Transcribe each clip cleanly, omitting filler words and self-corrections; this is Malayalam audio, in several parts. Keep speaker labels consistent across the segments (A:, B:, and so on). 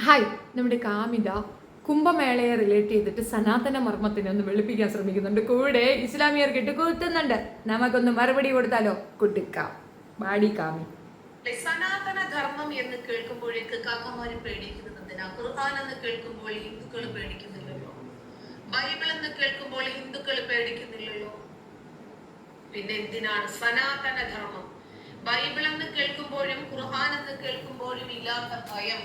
A: ഹായ്, നമ്മുടെ കാമിത കുംഭമേളയെ റിലേറ്റ് ചെയ്തിട്ട് സനാതന മർമ്മത്തിനെ ഒന്ന് വെളുപ്പിക്കാൻ ശ്രമിക്കുന്നുണ്ട്. കൂടെ ഇസ്ലാമിയർ കുത്തുന്നുണ്ട്. നമുക്കൊന്ന് മറുപടി കൊടുത്താലോ? കുട്ടിക്കാം ബാടി കാമി.
B: സനാതന ധർമ്മം എന്ന് കേൾക്കുമ്പോഴേക്ക് കാക്കമാര് പേടിക്കുന്നത് എന്തിനാ? ഖുർആൻ എന്ന് കേൾക്കുമ്പോൾ ഹിന്ദുക്കൾ പേടിക്കുന്നില്ലല്ലോ, ബൈബിൾ എന്ന് കേൾക്കുമ്പോൾ ഹിന്ദുക്കൾ പേടിക്കുന്നില്ലല്ലോ, പിന്നെ എന്തിനാണ് സനാതന ധർമ്മം? ബൈബിൾ എന്ന് കേൾക്കുമ്പോഴും ഖുർആൻ എന്ന് കേൾക്കുമ്പോഴും ഇല്ലാത്ത ഭയം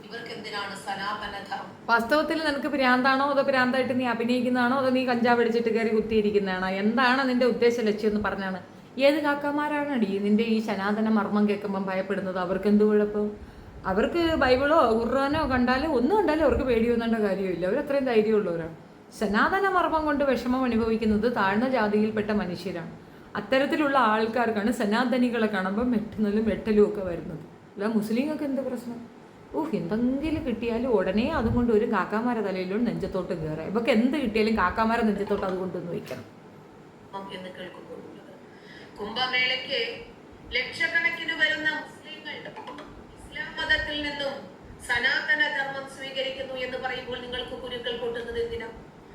B: ഇവർക്ക് എന്തിനാണ് സനാതന ധർമ്മം?
A: വാസ്തവത്തിൽ നിനക്ക് ഭ്രാന്താണോ, അതോ ഭ്രാന്തായിട്ട് നീ അഭിനയിക്കുന്നതാണോ, അതോ നീ കഞ്ചാവ് അടിച്ചിട്ട് കയറി കുത്തിയിരിക്കുന്നതാണോ? എന്താണ് നിന്റെ ഉദ്ദേശ ലക്ഷ്യം എന്ന് പറഞ്ഞാണ്. ഏത് കാക്കമാരാണടി നിന്റെ ഈ സനാതന മർമ്മം കേൾക്കുമ്പം ഭയപ്പെടുന്നത്? അവർക്ക് എന്ത് കുഴപ്പം? അവർക്ക് ബൈബിളോ ഖുർആനോ കണ്ടാലും ഒന്നും കണ്ടാലും അവർക്ക് പേടിയൊന്നേണ്ട കാര്യമില്ല. അവരത്രയും ധൈര്യമുള്ളവരാണ്. സനാതന മർമ്മം കൊണ്ട് വിഷമം അനുഭവിക്കുന്നത് താഴ്ന്ന ജാതിയിൽപ്പെട്ട മനുഷ്യരാണ്. അത്തരത്തിലുള്ള ആൾക്കാർക്കാണ് സനാതനികളെ കാണുമ്പോൾ മെട്ടുന്നതും വെട്ടലും ഒക്കെ വരുന്നത്. അല്ല മുസ്ലിങ്ങൾക്ക് എന്ത് പ്രശ്നം? എന്തെങ്കിലും കിട്ടിയാലും ഉടനെ അതും കൊണ്ട് ഒരു കാക്കാമാരെ തലയിലും നെഞ്ചത്തോട്ട് കയറാം. ഇവർക്ക് എന്ത് കിട്ടിയാലും കാക്കാമാരെ നെഞ്ചത്തോട്ട് അതുകൊണ്ടൊന്ന് വയ്ക്കണം
B: എന്ന് കേൾക്കുമ്പോൾ കുംഭമേളയ്ക്ക് ലക്ഷക്കണക്കിന് വരുന്ന മുസ്ലിങ്ങൾ ഇസ്ലാം മതത്തിൽ നിന്നും സനാതന ധർമ്മം സ്വീകരിക്കുന്നു എന്ന് പറയുമ്പോൾ നിങ്ങൾക്ക് കുരുക്കൾ പൊട്ടുന്നത് എന്തിനാ?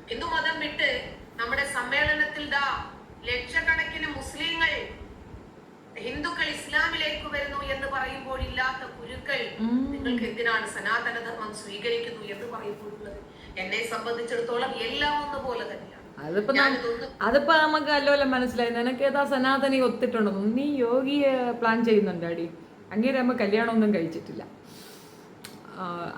B: ഹിന്ദു മതം വിട്ട് നമ്മുടെ സമ്മേളനത്തിൽ ലക്ഷക്കണക്കിന് മുസ്ലിങ്ങൾ ഹിന്ദുക്കൾ ഇസ്ലാമിലേക്ക് വരുന്നു എന്ന് പറയുമ്പോൾ ഇല്ലാത്ത കുരുക്കൾ നിങ്ങൾക്ക് എന്തിനാണ് സനാതന ധർമ്മം സ്വീകരിക്കുന്നു എന്ന് പറയുമ്പോഴുള്ളത്? എന്നെ സംബന്ധിച്ചിടത്തോളം എല്ലാം ഒന്നുപോലെ തന്നെയാണ്.
A: അതിപ്പോ നമുക്ക് അല്ലോലം മനസ്സിലായി. നിനക്ക് ഏതാ സനാതനി ഒത്തിട്ടുണ്ടോ? നീ യോഗിയെ പ്ലാൻ ചെയ്യുന്നുണ്ട് അടി. അങ്ങേരെ ആകുമ്പോൾ കല്യാണമൊന്നും കഴിച്ചിട്ടില്ല.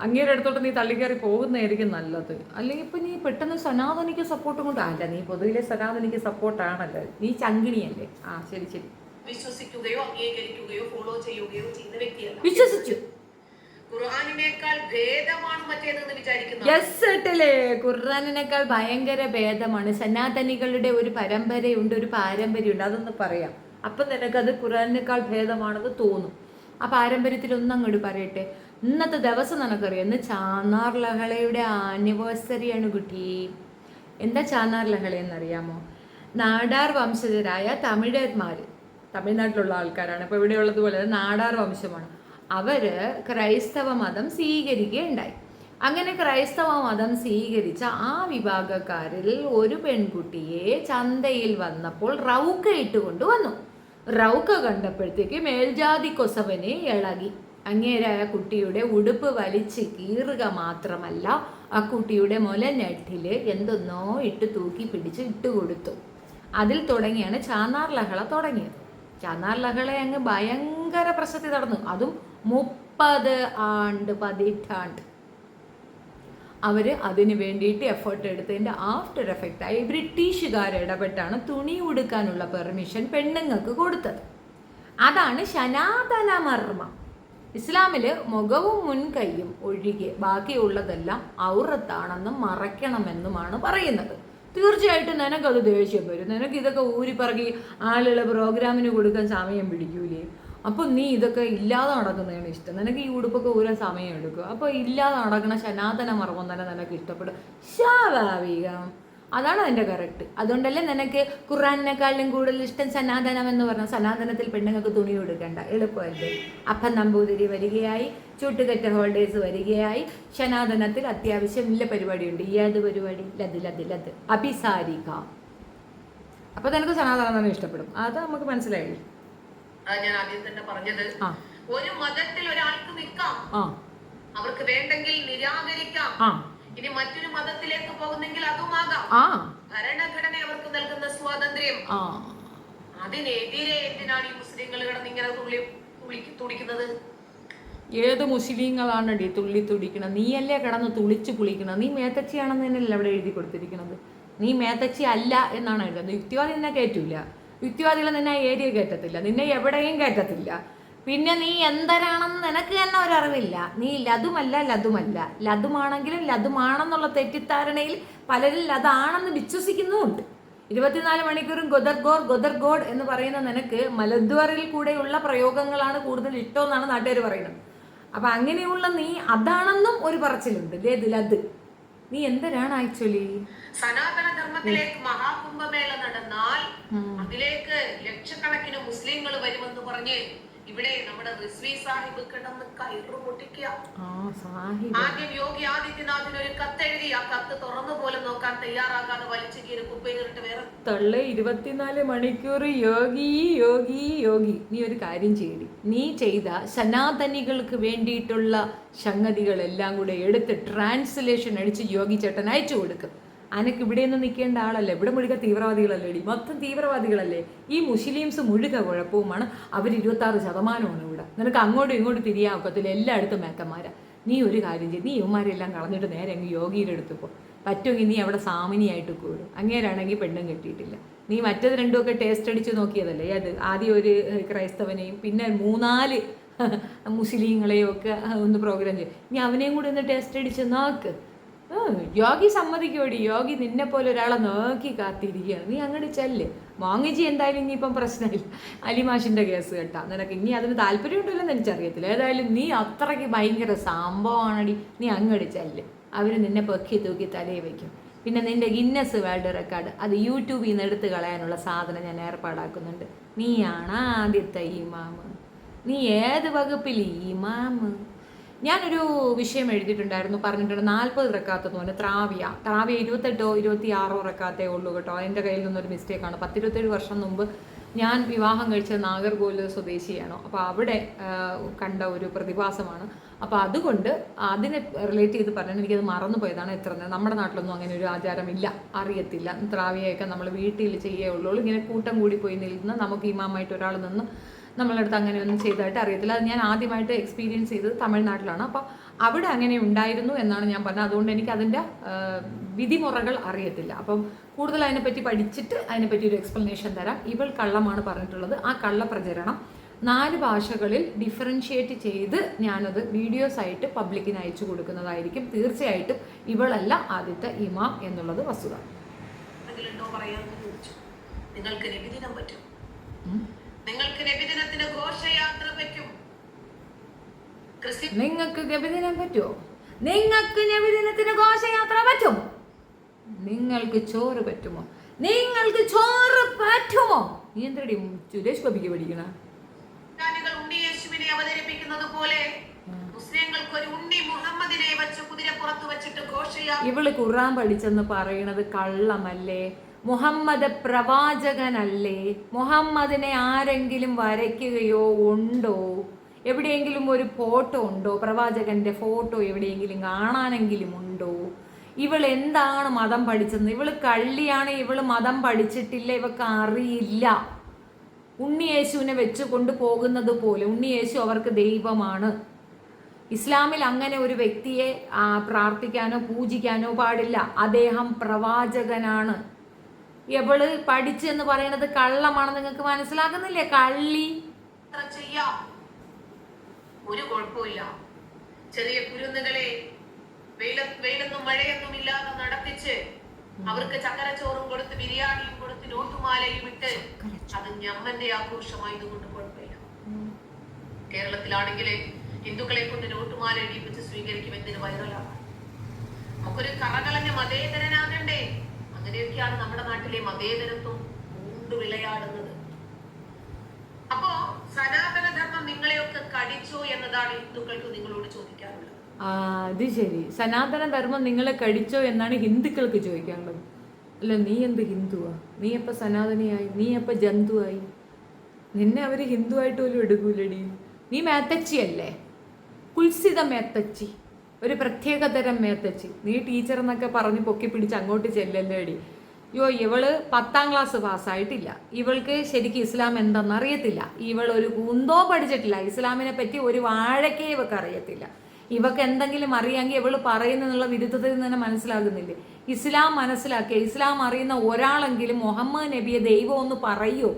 A: അങ്ങേരെ അടുത്തോട്ട് നീ തള്ളിക്കയറി പോകുന്നതായിരിക്കും നല്ലത്. അല്ലെങ്കിൽ ഇപ്പൊ നീ പെട്ടെന്ന് സനാതനിക്ക് സപ്പോർട്ടും കൊണ്ട് അല്ല, നീ പൊതുവിലെ സനാതനിക്ക് സപ്പോർട്ടാണല്ലോ, നീ ചങ്കിണിയല്ലേ? ശരി ശരി.
B: വിശ്വസിക്കുകയോ അംഗീകരിക്കുകയോ ഫോളോ ചെയ്യുകയോ ചെയ്യുന്ന വ്യക്തിയല്ല.
A: വിശ്വസിച്ചു.
B: ഖുർആനിനേക്കാൾ ഭേദമാണ് മറ്റേതെന്ന് വിചാരിക്കുന്നു.
A: ഖുർആനിനേക്കാൾ ഭയങ്കര ഭേദമാണ്. സനാതനികളുടെ ഒരു പരമ്പരയുണ്ട്, ഒരു പാരമ്പര്യമുണ്ട്. അതൊന്ന് പറയാം. അപ്പൊ നിനക്കത് ഖുർആനിനേക്കാൾ ഭേദമാണെന്ന് തോന്നും. ആ പാരമ്പര്യത്തിൽ ഒന്നങ്ങോട്ട് പറയട്ടെ. ഇന്നത്തെ ദിവസം നിനക്കറിയാം, ഇന്ന് ചാന്നാർ ലഹളയുടെ ആനിവേഴ്സറിയാണ് കുട്ടി. എന്താ ചാന്നാർ ലഹള എന്നറിയാമോ? നാടാർ വംശജരായ തമിഴ്നാട്ടിലുള്ള ആൾക്കാരാണ്. ഇപ്പോൾ ഇവിടെയുള്ളതുപോലെ നാടാർ വംശമാണ്. അവര് ക്രൈസ്തവ മതം സ്വീകരിക്കുകയുണ്ടായി. അങ്ങനെ ക്രൈസ്തവ മതം സ്വീകരിച്ച ആ വിഭാഗക്കാരിൽ ഒരു പെൺകുട്ടിയെ ചന്തയിൽ വന്നപ്പോൾ റൗക്ക ഇട്ടുകൊണ്ട് വന്നു. റൗക്ക കണ്ടപ്പോഴത്തേക്ക് മേൽജാതി കൊസവനെ ഇളകി. അങ്ങേരായ കുട്ടിയുടെ ഉടുപ്പ് വലിച്ച് കീറുക മാത്രമല്ല, ആ കുട്ടിയുടെ മുലനെട്ടില് എന്തൊന്നോ തൂക്കി പിടിച്ച് ഇട്ടുകൊടുത്തു. അതിൽ തുടങ്ങിയാണ് ചാന്നാർ ലഹള തുടങ്ങിയത്. ചാന്നാർ ലഹള അങ്ങ് ഭയങ്കര പ്രശസ്തി നടന്നു. അതും 30 പതിറ്റാണ്ട് അവര് അതിന് വേണ്ടിയിട്ട് എഫേർട്ട് എടുത്തതിൻ്റെ ആഫ്റ്റർ എഫക്റ്റായി ബ്രിട്ടീഷുകാർ ഇടപെട്ടാണ് തുണി ഉടുക്കാനുള്ള പെർമിഷൻ പെണ്ണുങ്ങൾക്ക് കൊടുത്തത്. അതാണ് സനാതന മർമ്മം. ഇസ്ലാമില് മുഖവും മുൻകൈയും ഒഴികെ ബാക്കിയുള്ളതെല്ലാം ഔറത്താണെന്നും മറയ്ക്കണമെന്നുമാണ് പറയുന്നത്. തീർച്ചയായിട്ടും നിനക്കത് ദേഷ്യം വരും. നിനക്ക് ഇതൊക്കെ ഊരിപ്പറക്കി ആളുകളെ പ്രോഗ്രാമിന് കൊടുക്കാൻ സമയം പിടിക്കൂലേ? അപ്പം നീ ഇതൊക്കെ ഇല്ലാതെ നടക്കുന്നതാണ് ഇഷ്ടം. നിനക്ക് ഈ ഉടുപ്പൊക്കെ ഊരാൻ സമയം എടുക്കും. അപ്പോൾ ഇല്ലാതെ നടക്കുന്ന സനാതന മർമ്മം തന്നെ നിനക്ക് ഇഷ്ടപ്പെടും. സ്വാഭാവികം. അതാണ് അതിൻ്റെ കറക്റ്റ്. അതുകൊണ്ടല്ലേ നിനക്ക് ഖുർആനിനെക്കാളും കൂടുതൽ ഇഷ്ടം സനാതനം എന്ന് പറഞ്ഞാൽ. സനാതനത്തിൽ പെണ്ണുങ്ങൾക്ക് തുണി കൊടുക്കണ്ട, എളുപ്പമല്ലേ? അപ്പം നമ്പൂതിരി വരികയായി, ചൂട്ടുകെട്ട ഹോൾഡേഴ്സ് വരികയായി. സനാതനത്തിൽ അത്യാവശ്യം ഇല്ല പരിപാടിയുണ്ട്. ഏത് പരിപാടി? ലത് അഭിസാരിക. അപ്പൊ നിനക്ക് സനാതനം തന്നെ ഇഷ്ടപ്പെടും. അത് നമുക്ക് മനസ്സിലായി.
B: ഞാൻ ആദ്യം തന്നെ പറഞ്ഞത്, ഒരു മതത്തിൽ ഒരാൾക്ക് നിൽക്കാം, അവർക്ക് വേണ്ടെങ്കിൽ നിരാകരിക്കാം. ഇനി മറ്റൊരു മതത്തിലേക്ക് പോകുന്നെങ്കിൽ അതുമാകാം. ഭരണഘടന അവർക്ക് നൽകുന്ന സ്വാതന്ത്ര്യം. അതിനെതിരെ എന്തിനാണ് ഈ മുസ്ലിങ്ങൾ കിടന്നിങ്ങനെ തുടിക്കുന്നത്?
A: ഏത് മുസ്ലിങ്ങളാണടി തുള്ളി തുടിക്കണം? നീയല്ലേ കിടന്ന് തുളിച്ച് കുളിക്കണം. നീ മേത്തച്ചിയാണെന്ന് തന്നെയല്ലേ അവിടെ എഴുതി കൊടുത്തിരിക്കുന്നത്. നീ മേത്തച്ചി അല്ല എന്നാണ് എഴുതുന്നത്. യുക്തിവാദി നിന്നെ കയറ്റൂല. യുക്തിവാദികളെ നിന്നെ ആ ഏരിയ കയറ്റത്തില്ല, നിന്നെ എവിടെയും കയറ്റത്തില്ല. പിന്നെ നീ എന്തരാണെന്ന് നിനക്ക് തന്നെ ഒരറിവില്ല. നീ ലതുമാണെങ്കിലും ലതുമാണെന്നുള്ള തെറ്റിദ്ധാരണയിൽ പലരും ലതാണെന്ന് വിശ്വസിക്കുന്നുമുണ്ട്. 24 മണിക്കൂറും ഗൊദർഗോഡ് എന്ന് പറയുന്ന നിനക്ക് മലദ്വാറിൽ കൂടെയുള്ള പ്രയോഗങ്ങളാണ് കൂടുതൽ ഇഷ്ടമെന്നാണ് നാട്ടുകാർ പറയുന്നത്. അപ്പൊ അങ്ങനെയുള്ള നീ അതാണെന്നും ഒരു പറച്ചിലുണ്ട്. ലത് നീ എന്തരാണ് ആക്ച്വലി?
B: സനാതന ധർമ്മത്തിലേക്ക് മഹാകുംഭമേള നടന്നാൽ അതിലേക്ക് ലക്ഷക്കണക്കിന് മുസ്ലിങ്ങൾ വരുമെന്ന് പറഞ്ഞ് ഇവിടെ നമ്മുടെ റിസ്വി സാഹിബ് കിടന്ന് കയറ് പൊട്ടിക്കുക.
A: സാഹിബ്
B: ആദ്യം യോഗി ആദിത്യനാഥിന് ഒരു കത്തെഴുതി, ആ കത്ത് തുറന്നു പോലും നോക്കാൻ തയ്യാറാകാതെ വലിച്ചു കീറി കുപ്പയിലിട്ട് വേറെ
A: തള്ളെ 24 മണിക്കൂർ യോഗി യോഗി യോഗി. നീ ഒരു കാര്യം ചെയ്യടി, നീ ചെയ്ത സനാതനികൾക്ക് വേണ്ടിയിട്ടുള്ള സംഗതികളെല്ലാം കൂടെ എടുത്ത് ട്രാൻസ്ലേഷൻ അടിച്ച് യോഗി ചേട്ടൻ അയച്ചു കൊടുക്കും. അനക്ക് ഇവിടെ ഒന്നും നിൽക്കേണ്ട ആളല്ലേ, ഇവിടെ മുഴുക തീവ്രവാദികളല്ലേ, മൊത്തം തീവ്രവാദികളല്ലേ. ഈ മുസ്ലിംസ് മുഴുക കുഴപ്പവുമാണ്. അവർ 26% ഇവിടെ. നിനക്ക് അങ്ങോട്ടും ഇങ്ങോട്ടും തിരിയാക്കത്തില്ല, എല്ലായിടത്തും മേക്കന്മാരാ. നീ ഒരു കാര്യം ചെയ്യും, നീ ഇവന്മാരെല്ലാം കളഞ്ഞിട്ട് നേരെ അങ്ങ് യോഗിയുടെ അടുത്ത് പോ. പറ്റുമെങ്കിൽ നീ അവിടെ സാമിനിയായിട്ട് കൂടും. അങ്ങേരാണെങ്കിൽ പെണ്ണും കെട്ടിയിട്ടില്ല. നീ മറ്റത് രണ്ടുമൊക്കെ ടേസ്റ്റ് അടിച്ച് നോക്കിയതല്ലേ. അത് ആദ്യം ഒരു ക്രൈസ്തവനെയും പിന്നെ 3-4 മുസ്ലിങ്ങളെയും ഒക്കെ ഒന്ന് പ്രോഗ്രാം ചെയ്യും. നീ അവനെയും കൂടി ഒന്ന് ടേസ്റ്റ് അടിച്ച് നോക്ക്. യോഗി സമ്മതിക്കോടി, യോഗി നിന്നെ പോലെ ഒരാളെ നോക്കി കാത്തിരിക്കുകയാണ്. നീ അങ്ങോട്ട് ചെല്ല്. മോങ്ങിജി എന്തായാലും ഇനിയിപ്പം പ്രശ്നമില്ല, അലിമാഷിൻ്റെ കേസ് കേട്ടാ. നിനക്ക് ഇനി അതിന് താല്പര്യമുണ്ടല്ലെന്ന് എനിക്കറിയത്തില്ല. ഏതായാലും നീ അത്രയ്ക്ക് ഭയങ്കര സംഭവമാണടി. നീ അങ്ങോട്ട് ചെല്ല്. അവർ നിന്നെ പൊക്കി തൂക്കി തലയിൽ വയ്ക്കും. പിന്നെ നിന്റെ ഗിന്നസ് വേൾഡ് റെക്കോർഡ് അത് യൂട്യൂബിൽ നിന്ന് എടുത്ത് കളയാനുള്ള സാധനം ഞാൻ ഏർപ്പാടാക്കുന്നുണ്ട്. നീയാണ് ആദ്യത്തെ ഇമാമ്. നീ ഏത് വകുപ്പിൽ ഇമാമ്? ഞാനൊരു വിഷയം എഴുതിയിട്ടുണ്ടായിരുന്നു, പറഞ്ഞിട്ടുണ്ട് 40 റക്കാത്തെന്ന് പറഞ്ഞാൽ ത്രാവിയ 28 26 റക്കാത്തേ ഉള്ളൂ കേട്ടോ. എൻ്റെ കയ്യിൽ നിന്നൊരു മിസ്റ്റേക്കാണ്. 10-27 വർഷം മുമ്പ് ഞാൻ വിവാഹം കഴിച്ചത് നാഗർകോവിൽ സ്വദേശിയാണ്. അപ്പോൾ അവിടെ കണ്ട ഒരു പ്രതിഭാസമാണ്. അപ്പോൾ അതുകൊണ്ട് അതിനെ റിലേറ്റ് ചെയ്ത് പറഞ്ഞാൽ എനിക്കത് മറന്നുപോയതാണ്. നമ്മുടെ നാട്ടിലൊന്നും അങ്ങനെ ഒരു ആചാരമില്ല, അറിയത്തില്ല. ത്രാവിയൊക്കെ നമ്മൾ വീട്ടിൽ ചെയ്യുകയുള്ളൂ. ഇങ്ങനെ കൂട്ടം കൂടി പോയി നിന്ന് നമുക്ക് ഇമാമായിട്ട് ഒരാൾ നിന്ന് നമ്മളടുത്ത് അങ്ങനെയൊന്നും ചെയ്തതായിട്ട് അറിയത്തില്ല. അത് ഞാൻ ആദ്യമായിട്ട് എക്സ്പീരിയൻസ് ചെയ്തത് തമിഴ്നാട്ടിലാണ്. അപ്പോൾ അവിടെ അങ്ങനെ ഉണ്ടായിരുന്നു എന്നാണ് ഞാൻ പറഞ്ഞത്. അതുകൊണ്ട് എനിക്ക് അതിൻ്റെ വിധിമുറകൾ അറിയത്തില്ല. അപ്പം കൂടുതൽ അതിനെപ്പറ്റി പഠിച്ചിട്ട് അതിനെപ്പറ്റി ഒരു എക്സ്പ്ലനേഷൻ തരാം. ഇവൾ കള്ളമാണ് പറഞ്ഞിട്ടുള്ളത്. ആ കള്ളപ്രചരണം 4 ഭാഷകളിൽ ഡിഫറൻഷിയേറ്റ് ചെയ്ത് ഞാനത് വീഡിയോസായിട്ട് പബ്ലിക്കിന് അയച്ചു കൊടുക്കുന്നതായിരിക്കും. തീർച്ചയായിട്ടും ഇവളല്ല ആദ്യത്തെ ഇമാം എന്നുള്ളത് വസ്തുത.
B: നിങ്ങൾക്ക് നബിദിനം പറ്റും, നിങ്ങൾക്ക് നബിദിനത്തിന് ഘോഷയാത്ര പറ്റും.
A: നിങ്ങൾക്ക് നബിദിനം പറ്റുമോ? നിങ്ങൾക്ക് നബിദിനത്തിന് ഘോഷയാത്ര പറ്റുമോ? നിങ്ങൾക്ക് ചോറ് പറ്റുമോ? നിങ്ങൾക്ക് ചോറ് പറ്റുമോ? നീ എന്തടി സുരേഷ് ഗോപിക്ക് പഠിക്കണ?
B: ഉണ്ണിയേശുവിനെ അവതരിപ്പിക്കുന്നത് പോലെ മുസ്ലിങ്ങൾക്ക് ഒരു ഉണ്ണി മുഹമ്മദിനെ വെച്ച് കുതിരപ്പുറത്ത് വെച്ചിട്ട് ഘോഷയാത്ര.
A: ഇവള് ഖുർആൻ പഠിച്ചെന്ന് പറയണത് കള്ളമല്ലേ? മുഹമ്മദ് പ്രവാചകനല്ലേ? മുഹമ്മദിനെ ആരെങ്കിലും വരയ്ക്കുകയോ ഉണ്ടോ? എവിടെയെങ്കിലും ഒരു ഫോട്ടോ ഉണ്ടോ? പ്രവാചകന്റെ ഫോട്ടോ എവിടെയെങ്കിലും കാണാനെങ്കിലും ഉണ്ടോ? ഇവൾ എന്താണ് മതം പഠിച്ചത്? ഇവള് കള്ളിയാണ്. ഇവള് മതം പഠിച്ചിട്ടില്ല, ഇവക്ക് അറിയില്ല. ഉണ്ണിയേശുവിനെ വെച്ച് കൊണ്ടുപോകുന്നത് പോലെ ഉണ്ണിയേശു അവർക്ക് ദൈവമാണ്. ഇസ്ലാമിൽ അങ്ങനെ ഒരു വ്യക്തിയെ പ്രാർത്ഥിക്കാനോ പൂജിക്കാനോ പാടില്ല. അദ്ദേഹം പ്രവാചകനാണ്. എവള് പഠിച്ചെന്ന് പറയുന്നത് കള്ളമാണ്. നിങ്ങൾക്ക് മനസ്സിലാകുന്നില്ലേ? കള്ളി.
B: ചെയ്യാം, ഒരു കുഴപ്പമില്ല. ചെറിയ കുരുന്നുകളെ വെയിലൊന്നും മഴയൊന്നും ഇല്ലാതെ നടത്തിച്ച് അവർക്ക് ചക്കരച്ചോറും കൊടുത്ത് ബിരിയാണിയും കൊടുത്ത് നോട്ടുമാലയും ഇട്ട് അത് ഞമ്മന്റെ ആഘോഷമായതുകൊണ്ട് കുഴപ്പമില്ല. കേരളത്തിലാണെങ്കിൽ ഹിന്ദുക്കളെ കൊണ്ട് നോട്ടുമാല ഇടിപ്പിച്ച് സ്വീകരിക്കും. എന്തിന് വൈറലാണ്? നമുക്കൊരു കറകളഞ്ഞ മതേതരനാകണ്ടേ? അങ്ങനെയൊക്കെയാണ് നമ്മുടെ നാട്ടിലെ മതേതരത്വം കൊണ്ട് വിളയാടുന്നത്. അപ്പോ സനാതനധർമ്മം നിങ്ങളെയൊക്കെ കടിച്ചോ എന്നതാണ് ഹിന്ദുക്കൾക്ക് നിങ്ങളോട് ചോദിക്കാറുള്ളത്.
A: അത് ശരി, സനാതനധർമ്മം നിങ്ങളെ കടിച്ചോ എന്നാണ് ഹിന്ദുക്കൾക്ക് ചോദിക്കാനുള്ളത്. അല്ല, നീ എന്ത് ഹിന്ദുവാ? നീ എപ്പോൾ സനാതനിയായി? നീ എപ്പോൾ ജന്തുവായി? നിന്നെ അവർ ഹിന്ദുവായിട്ട് പോലും എടുക്കൂലടി. നീ മേത്തച്ചിയല്ലേ? കുൽസിത മേത്തച്ചി, ഒരു പ്രത്യേകതരം മേത്തച്ചി. നീ ടീച്ചർ എന്നൊക്കെ പറഞ്ഞ് പൊക്കി പിടിച്ച് അങ്ങോട്ട് ചെല്ലല്ലേ അടി. ഇവള് 10ാം ക്ലാസ് പാസ്സായിട്ടില്ല. ഇവൾക്ക് ശരിക്കും ഇസ്ലാം എന്തെന്ന് അറിയത്തില്ല. ഇവൾ ഒരു കുന്തോ പഠിച്ചിട്ടില്ല. ഇസ്ലാമിനെ പറ്റി ഒരു വാഴക്കേ ഇവക്ക് അറിയത്തില്ല. ഇവക്ക് എന്തെങ്കിലും അറിയാമെങ്കിൽ ഇവള് പറയുന്നുള്ള വിരുദ്ധത്തിൽ തന്നെ മനസ്സിലാകുന്നില്ലേ? ഇസ്ലാം മനസ്സിലാക്കിയ, ഇസ്ലാം അറിയുന്ന ഒരാളെങ്കിലും മുഹമ്മദ് നബിയെ ദൈവം ഒന്ന് പറയോ?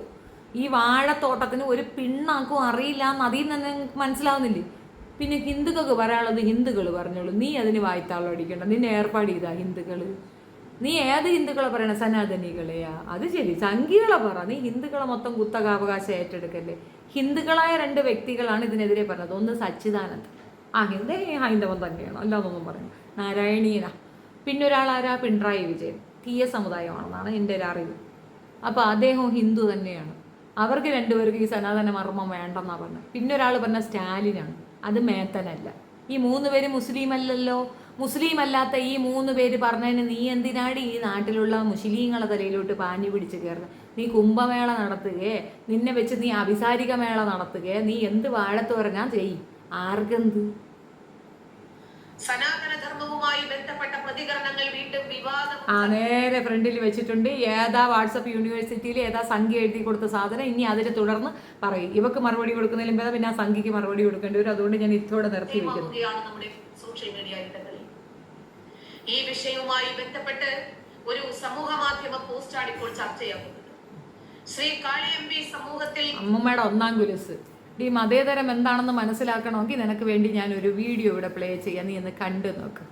A: ഈ വാഴത്തോട്ടത്തിന് ഒരു പിണ്ണാക്കും അറിയില്ല എന്ന് അതിൽ നിന്ന് മനസ്സിലാവുന്നില്ലേ? പിന്നെ ഹിന്ദുക്കൾക്ക് പറയാനുള്ളത് ഹിന്ദുക്കൾ പറഞ്ഞോളൂ. നീ അതിന് വായ്ത്താളം അടിക്കണ്ട. നിന്നെ ഏർപ്പാട് ചെയ്താ ഹിന്ദുക്കൾ? നീ ഏത് ഹിന്ദുക്കളെ പറയണ? സനാതനികളെയാ? അത് ശരി, സംഘികളെ പറ. നീ ഹിന്ദുക്കളെ മൊത്തം കുത്തകാവകാശം ഏറ്റെടുക്കല്ലേ? ഹിന്ദുക്കളായ 2 വ്യക്തികളാണ് ഇതിനെതിരെ പറഞ്ഞത്. ഒന്ന് സച്ചിദാനന്ദ്, ഹൈന്ദവൻ തന്നെയാണ്, അല്ലാതൊന്നും പറയണം, നാരായണീയന. പിന്നെ ഒരാളാരാ? പിണറായി വിജയൻ, തീയ സമുദായമാണെന്നാണ് എൻ്റെ ഒരു അറിവ്. അപ്പോൾ അദ്ദേഹം ഹിന്ദു തന്നെയാണ്. അവർക്ക് രണ്ടുപേർക്ക് ഈ സനാതന മർമ്മം വേണ്ടെന്നാ പറഞ്ഞത്. പിന്നെ ഒരാൾ പറഞ്ഞ സ്റ്റാലിനാണ്, അത് മേത്തനല്ല. ഈ 3 പേര് മുസ്ലിം അല്ലല്ലോ. മുസ്ലിം അല്ലാത്ത ഈ 3 പേര് പറഞ്ഞതിന് നീ എന്തിനാണ് ഈ നാട്ടിലുള്ള മുസ്ലിങ്ങളെ തലയിലോട്ട് പാഞ്ഞു പിടിച്ച് കയറുന്നത്? നീ കുംഭമേള നടത്തുകയെ, നിന്നെ വെച്ച് നീ അഭിസാരിക മേള നടത്തുകയെ, നീ എന്ത് വാഴത്ത് പറഞ്ഞാൽ ചെയ്യും, ആർക്കെന്ത്?
B: സനാതനധർമ്മവുമായി ബന്ധപ്പെട്ട പ്രതികരണങ്ങൾ വീണ്ടും വിവാദം
A: നേരെ ഫ്രണ്ടിൽ വെച്ചിട്ടുണ്ട്. ഏതാ വാട്സപ്പ് യൂണിവേഴ്സിറ്റിയിൽ ഏതാ സംഖ്യ എഴുതി കൊടുത്ത സാധനം, ഇനി അതിനെ തുടർന്ന് പറയും. ഇവക്ക് മറുപടി കൊടുക്കുന്നതിലും ഭേദം പിന്നെ ആ സംഖ്യക്ക് മറുപടി കൊടുക്കേണ്ടി വരും. അതുകൊണ്ട് ഞാൻ ഇത്തോടെ നിർത്തി വെക്കുന്നു.
B: നമ്മുടെ സോഷ്യൽ മീഡിയ ഇടങ്ങളിൽ ഈ വിഷയവുമായി ബന്ധപ്പെട്ട് ഒരു സമൂഹ മാധ്യമ പോസ്റ്റാണ് ഇപ്പോൾ ചർച്ച ചെയ്യപ്പെടുന്നത്. ശ്രീ കാളിയമ്പി സമൂഹത്തിൽ
A: അമ്മൂമ്മയുടെ 1-ാം കുലസ്. ഈ മതേതരം എന്താണെന്ന് മനസ്സിലാക്കണമെങ്കിൽ നിനക്ക് വേണ്ടി ഞാൻ ഒരു വീഡിയോ ഇവിടെ പ്ലേ ചെയ്യാം, നീ ഒന്ന് കണ്ടു നോക്ക്.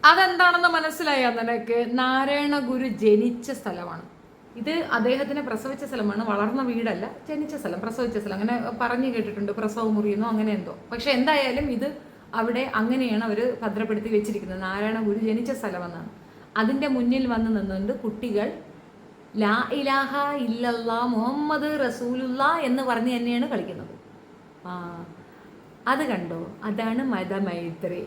A: അതെന്താണെന്ന് മനസ്സിലായോ നിനക്ക്? നാരായണ ഗുരു ജനിച്ച സ്ഥലമാണ് ഇത്. അദ്ദേഹത്തിനെ പ്രസവിച്ച സ്ഥലമാണ്, വളർന്ന വീടല്ല, ജനിച്ച സ്ഥലം, പ്രസവിച്ച സ്ഥലം. അങ്ങനെ പറഞ്ഞു കേട്ടിട്ടുണ്ട്, പ്രസവ മുറിയെന്നോ അങ്ങനെ എന്തോ. പക്ഷെ എന്തായാലും ഇത് അവിടെ അങ്ങനെയാണ് അവർ ഭദ്രപ്പെടുത്തി വെച്ചിരിക്കുന്നത്. നാരായണ ഗുരു ജനിച്ച സ്ഥലമെന്നാണ്. അതിൻ്റെ മുന്നിൽ വന്ന് നിന്നുകൊണ്ട് കുട്ടികൾ ലാ ഇലാഹ ഇല്ലല്ലാ മുഹമ്മദ് റസൂലുള്ള എന്ന് പറഞ്ഞ് തന്നെയാണ് കളിക്കുന്നത്. അത് കണ്ടോ? അതാണ് മതമൈത്രി.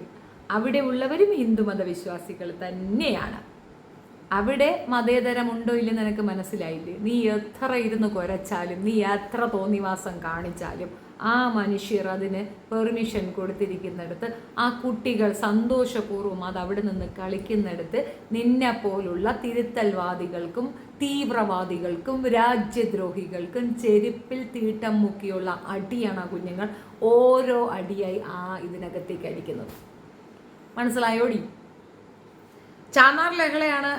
A: അവിടെ ഉള്ളവരും ഹിന്ദു മതവിശ്വാസികൾ തന്നെയാണ്. അവിടെ മതേതരമുണ്ടോ ഇല്ലെന്ന് എനിക്ക് മനസ്സിലായില്ലേ? നീ എത്ര ഇരുന്ന് കുരച്ചാലും, നീ എത്ര തോന്നിവാസം കാണിച്ചാലും, ആ മനുഷ്യർ അതിന് പെർമിഷൻ കൊടുത്തിരിക്കുന്നിടത്ത്, ആ കുട്ടികൾ സന്തോഷപൂർവ്വം അത് അവിടെ നിന്ന് കളിക്കുന്നിടത്ത്, നിന്നെ പോലുള്ള തിരുത്തൽവാദികൾക്കും തീവ്രവാദികൾക്കും രാജ്യദ്രോഹികൾക്കും ചെരുപ്പിൽ തീട്ടം മുക്കിയുള്ള അടിയാണ് ആ കുഞ്ഞുങ്ങൾ ഓരോ അടിയായി ആ ഇതിനകത്തേക്ക് അടിക്കുന്നത്. മനസ്സിലായോടി? ചാന്നാർ ലഹളയാണ്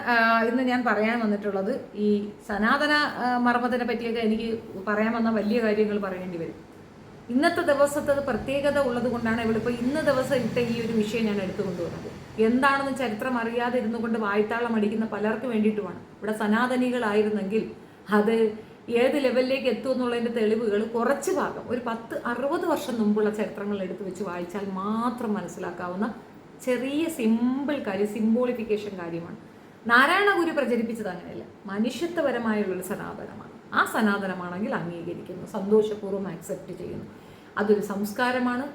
A: ഇന്ന് ഞാൻ പറയാൻ വന്നിട്ടുള്ളത്. ഈ സനാതന മർമ്മത്തിനെ പറ്റിയൊക്കെ എനിക്ക് പറയാൻ വന്ന വലിയ കാര്യങ്ങൾ പറയേണ്ടി വരും. ഇന്നത്തെ ദിവസത്തെ പ്രത്യേകത ഉള്ളത് കൊണ്ടാണ് ഇവളിപ്പോൾ ഇന്ന് ദിവസം ഇട്ട ഈ ഒരു വിഷയം ഞാൻ എടുത്തുകൊണ്ടുവന്നത്. എന്താണെന്ന് ചരിത്രം അറിയാതെ ഇരുന്നു കൊണ്ട് വായ്ത്താളം അടിക്കുന്ന പലർക്ക് വേണ്ടിയിട്ടുമാണ്. ഇവിടെ സനാതനികളായിരുന്നെങ്കിൽ അത് ഏത് ലെവലിലേക്ക് എത്തും എന്നുള്ളതിൻ്റെ തെളിവുകൾ കുറച്ച് ഭാഗം ഒരു 10-60 വർഷം മുമ്പുള്ള ചരിത്രങ്ങൾ എടുത്തു വെച്ച് വായിച്ചാൽ മാത്രം മനസ്സിലാക്കാവുന്ന ചെറിയ സിമ്പിൾ കാര്യം, സിംബോളിഫിക്കേഷൻ കാര്യമാണ്. നാരായണ ഗുരു പ്രചരിപ്പിച്ചത് അങ്ങനെയല്ല, മനുഷ്യത്വപരമായുള്ളൊരു സനാതനമാണ്. ആ സനാതനമാണെങ്കിൽ അംഗീകരിക്കുന്നു, സന്തോഷപൂർവ്വം ആക്സെപ്റ്റ് ചെയ്യുന്നു. അതൊരു സംസ്കാരമാണ്.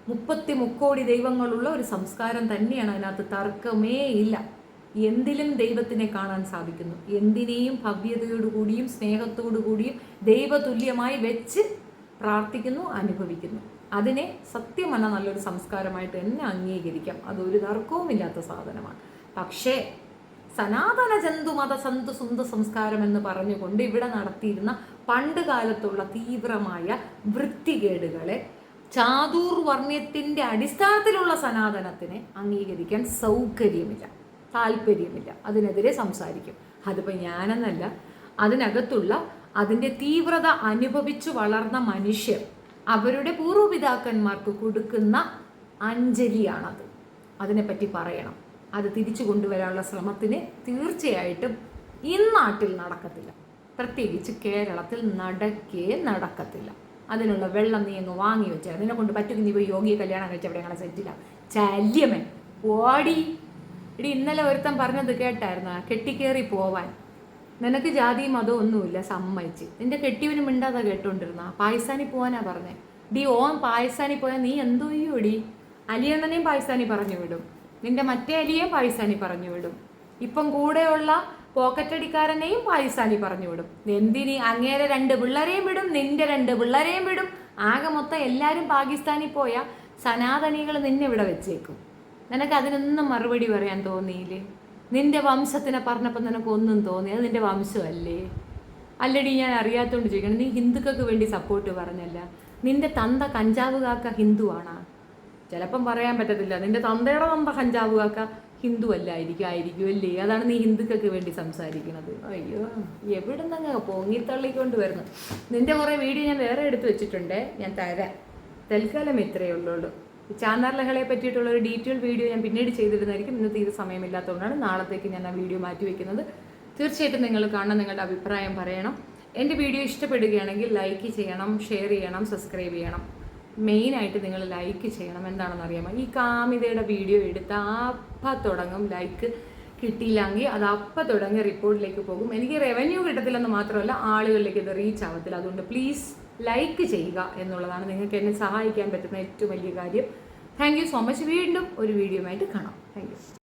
A: 30 കോടി ദൈവങ്ങളുള്ള ഒരു സംസ്കാരം തന്നെയാണ്. അതിനകത്ത് തർക്കമേ ഇല്ല. എന്തിലും ദൈവത്തിനെ കാണാൻ സാധിക്കുന്നു. എന്തിനേയും ഭവ്യതയോടുകൂടിയും സ്നേഹത്തോടുകൂടിയും ദൈവതുല്യമായി വെച്ച് പ്രാർത്ഥിക്കുന്നു, അനുഭവിക്കുന്നു. അതിനെ സത്യമല്ല നല്ലൊരു സംസ്കാരമായിട്ട് തന്നെ അംഗീകരിക്കാം. അതൊരു തർക്കവുമില്ലാത്ത സാധനമാണ്. പക്ഷേ സനാതന ജന്തു മത സന്തു സുന്ദ സംസ്കാരം എന്ന് പറഞ്ഞുകൊണ്ട് ഇവിടെ നടത്തിയിരുന്ന പണ്ട് കാലത്തുള്ള തീവ്രമായ വൃത്തികേടുകളെ, ചാതുർവർണ്ണ്യത്തിൻ്റെ അടിസ്ഥാനത്തിലുള്ള സനാതനത്തിനെ അംഗീകരിക്കാൻ സൗകര്യമില്ല, താല്പര്യമില്ല. അതിനെതിരെ സംസാരിക്കും. അതിപ്പോൾ ഞാനെന്നല്ല, അതിനകത്തുള്ള അതിൻ്റെ തീവ്രത അനുഭവിച്ചു വളർന്ന മനുഷ്യർ അവരുടെ പൂർവ്വപിതാക്കന്മാർക്ക് കൊടുക്കുന്ന അഞ്ജലിയാണത്. അതിനെപ്പറ്റി പറയണം. അത് തിരിച്ചു കൊണ്ടുവരാനുള്ള ശ്രമത്തിന് തീർച്ചയായിട്ടും ഇന്നാട്ടിൽ നടക്കത്തില്ല. പ്രത്യേകിച്ച് കേരളത്തിൽ നടക്കത്തില്ല. അതിനുള്ള വെള്ളം നീ അങ്ങ് വാങ്ങി വെച്ചാൽ അതിനെ കൊണ്ട് പറ്റുമെങ്കിൽ നീ പോയി യോഗിയെ കല്യാണം കഴിച്ച് അവിടെ അങ്ങനെ സെറ്റില്ല. ശല്യമൻ ഓടി ഇടി. ഇന്നലെ ഒരുത്തൻ പറഞ്ഞത് കേട്ടായിരുന്നു, കെട്ടിക്കേറി പോവാൻ. നിനക്ക് ജാതി മതം ഒന്നുമില്ല, സമ്മതിച്ച്. നിന്റെ കെട്ടിയവന് മിണ്ടാതെ കേട്ടോണ്ടിരുന്ന പാകിസ്ഥാനിൽ പോകാനാ പറഞ്ഞേ. ഡി ഓൻ പാകിസ്ഥാനിൽ പോയാൽ നീ എന്തോ ചെയ്യൂടി? അലിയണ്ണനെയും പാകിസ്ഥാനി പറഞ്ഞു വിടും. നിന്റെ മറ്റേ അലിയെ പാകിസ്ഥാനി പറഞ്ഞു വിടും. ഇപ്പം കൂടെയുള്ള പോക്കറ്റടിക്കാരനെയും പാകിസ്ഥാനി പറഞ്ഞു വിടും. എന്തിനി അങ്ങേരെ 2 പിള്ളേരെയും വിടും, നിന്റെ 2 പിള്ളേരെയും വിടും. ആകെ മൊത്തം എല്ലാവരും പാകിസ്ഥാനിൽ പോയാൽ സനാതനികൾ നിന്നെ ഇവിടെ വെച്ചേക്കും. നിനക്ക് അതിനൊന്നും മറുപടി പറയാൻ തോന്നിയില്ലേ? നിന്റെ വംശത്തിനെ പറഞ്ഞപ്പോൾ നിനക്കൊന്നും തോന്നി? അത് നിന്റെ വംശമല്ലേ? അല്ലടി, ഞാൻ അറിയാത്തോണ്ട് ചോദിക്കണം. നീ ഹിന്ദുക്കൾക്ക് വേണ്ടി സപ്പോർട്ട് പറഞ്ഞല്ല. നിന്റെ തന്ത കഞ്ചാവ് കാക്ക ഹിന്ദുവാണോ? ചിലപ്പം പറയാൻ പറ്റത്തില്ല. നിന്റെ തന്തയുടെ തന്ത കഞ്ചാവ് കാക്ക ഹിന്ദു ആയിരിക്കും അല്ലേ? അതാണ് നീ ഹിന്ദുക്കൾക്ക് വേണ്ടി സംസാരിക്കുന്നത്. അയ്യോ, എവിടെ നിന്നങ്ങ് പൊങ്ങിത്തള്ളിക്കൊണ്ട് വരുന്നു. നിന്റെ കുറേ വീഡിയോ ഞാൻ വേറെ എടുത്ത് വെച്ചിട്ടുണ്ട്, ഞാൻ തരാം. തൽക്കാലം ഇത്രയേ ഉള്ളൂ. ചാന്നാർ ലഹളയെ പറ്റിയിട്ടുള്ള ഒരു ഡീറ്റെയിൽ വീഡിയോ ഞാൻ പിന്നീട് ചെയ്തിരുന്നതായിരിക്കും. ഇന്ന് തീരെ സമയമില്ലാത്തതുകൊണ്ടാണ് നാളത്തേക്ക് ഞാൻ ആ വീഡിയോ മാറ്റി വയ്ക്കുന്നത്. തീർച്ചയായിട്ടും നിങ്ങൾ കാണണം, നിങ്ങളുടെ അഭിപ്രായം പറയണം. എൻ്റെ വീഡിയോ ഇഷ്ടപ്പെടുകയാണെങ്കിൽ ലൈക്ക് ചെയ്യണം, ഷെയർ ചെയ്യണം, സബ്സ്ക്രൈബ് ചെയ്യണം. മെയിനായിട്ട് നിങ്ങൾ ലൈക്ക് ചെയ്യണം. എന്താണെന്ന് അറിയാമോ? ഈ കാമിതയുടെ വീഡിയോ എടുത്ത് അപ്പം തുടങ്ങും, ലൈക്ക് കിട്ടിയില്ലെങ്കിൽ അത് അപ്പം തുടങ്ങി റിപ്പോർട്ടിലേക്ക് പോകും. എനിക്ക് റവന്യൂ കിട്ടത്തില്ലെന്ന് മാത്രമല്ല, ആളുകളിലേക്ക് ഇത് റീച്ച് ആവത്തില്ല. അതുകൊണ്ട് പ്ലീസ് ലൈക്ക് ചെയ്യുക എന്നുള്ളതാണ് നിങ്ങൾക്ക് എന്നെ സഹായിക്കാൻ പറ്റുന്ന ഏറ്റവും വലിയ കാര്യം. Thank you so much. വീണ്ടും ഒരു വീഡിയോ ആയിട്ട് കാണാം. Thank you.